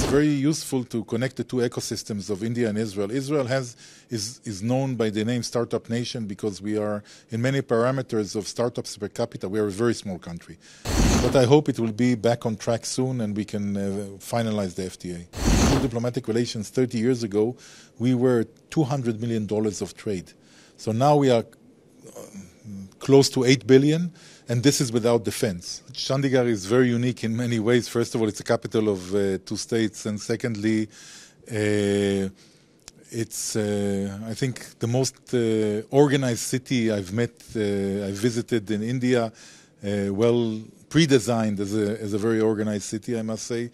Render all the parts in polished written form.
very useful to connect the two ecosystems of India and Israel. Israel is known by the name Startup Nation because we are, in many parameters of startups per capita, we are a very small country. But I hope it will be back on track soon and we can finalize the FTA. In diplomatic relations 30 years ago, we were $200 million of trade. So now we are close to 8 billion, and this is without defense. Chandigarh is very unique in many ways. First of all, it's the capital of two states, and secondly, it's, I think, the most organized city I've visited in India, well pre-designed as a very organized city, I must say.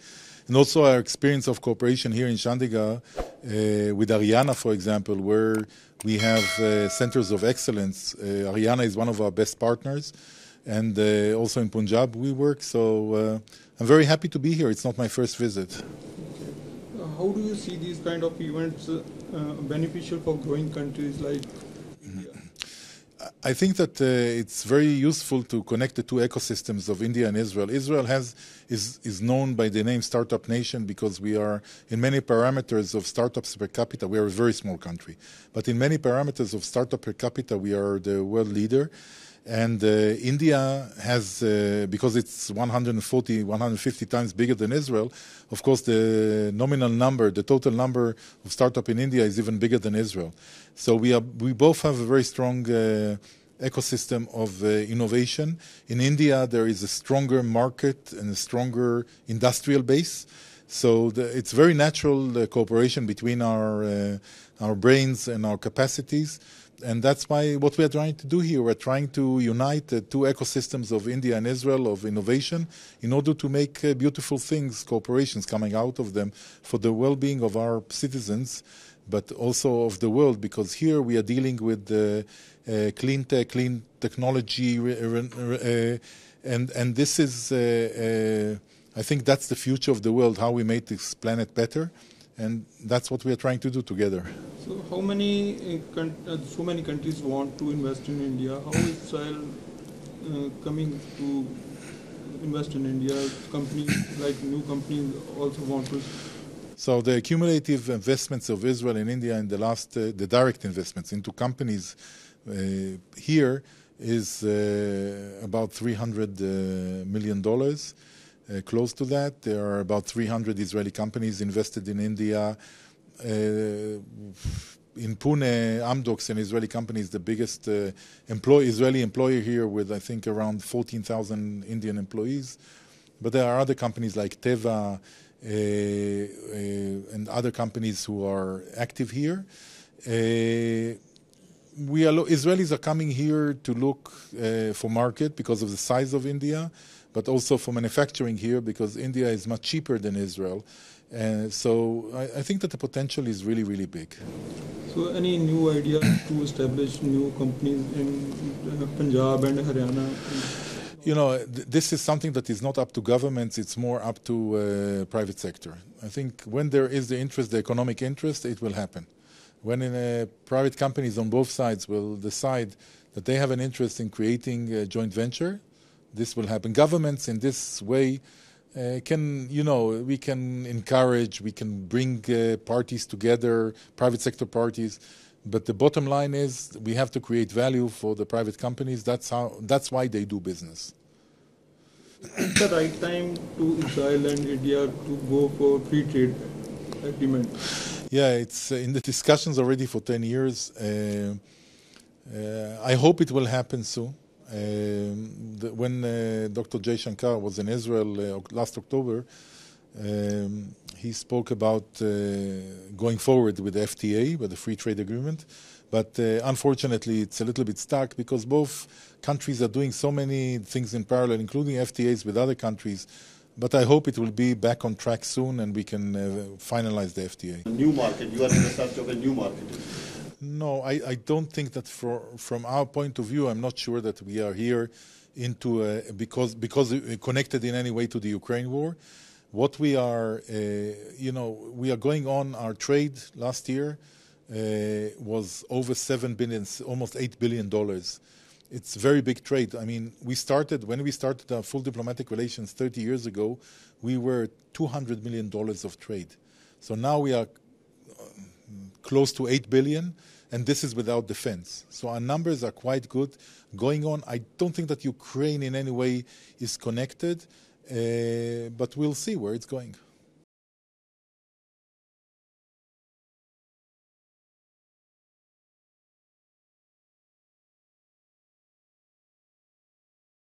And also our experience of cooperation here in Chandigarh with Haryana, for example, where we have centers of excellence. Haryana is one of our best partners. And also in Punjab we work. So I'm very happy to be here. It's not my first visit. How do you see these kind of events beneficial for growing countries like India? I think that it's very useful to connect the two ecosystems of India and Israel. Israel is known by the name Startup Nation because we are, in many parameters of startups per capita, we are a very small country. But in many parameters of startup per capita, we are the world leader. And India has, because it's 140, 150 times bigger than Israel, of course the nominal number, the total number of startup in India is even bigger than Israel. So we both have a very strong ecosystem of innovation. In India there is a stronger market and a stronger industrial base. So it's very natural, the cooperation between our brains and our capacities. And that's what we are trying to do here. We're trying to unite the two ecosystems of India and Israel of innovation in order to make beautiful things, cooperations coming out of them for the well-being of our citizens, but also of the world, because here we are dealing with clean tech, clean technology, and this is, I think that's the future of the world, how we make this planet better. And that's what we are trying to do together. So how many, so many countries want to invest in India? How is Israel coming to invest in India? Companies, like new companies, also want to. So the cumulative investments of Israel in India in the last, the direct investments into companies here is about $300 million. Close to that. There are about 300 Israeli companies invested in India. In Pune, Amdocs, an Israeli company, is the biggest Israeli employer here with, I think, around 14,000 Indian employees. But there are other companies like Teva and other companies who are active here. Israelis are coming here to look for market because of the size of India, but also for manufacturing here because India is much cheaper than Israel. So I think that the potential is really, really big. So any new idea to establish new companies in Punjab and Haryana? You know, this is something that is not up to governments, it's more up to private sector. I think when there is the interest, the economic interest, it will happen. When private companies on both sides will decide that they have an interest in creating a joint venture, this will happen. Governments in this way can, you know, we can encourage, we can bring parties together, private sector parties, but the bottom line is we have to create value for the private companies. That's why they do business. Is the right time to Israel and India to go for free trade agreement? Yeah, it's in the discussions already for 10 years. I hope it will happen soon. When Dr Jaishankar was in Israel last October, he spoke about going forward with the FTA, with the free trade agreement. But unfortunately, it's a little bit stuck because both countries are doing so many things in parallel, including FTAs with other countries. But I hope it will be back on track soon and we can finalize the FTA. A new market, you are in the search of a new market. No, I don't think that from our point of view, I'm not sure that we are here into because connected in any way to the Ukraine war. What we are, we are going on, our trade last year was over $7 billion, almost $8 billion. It's very big trade. I mean, when we started our full diplomatic relations 30 years ago, we were $200 million of trade. So now we are close to 8 billion, and this is without defense. So our numbers are quite good going on. I don't think that Ukraine in any way is connected, but we'll see where it's going.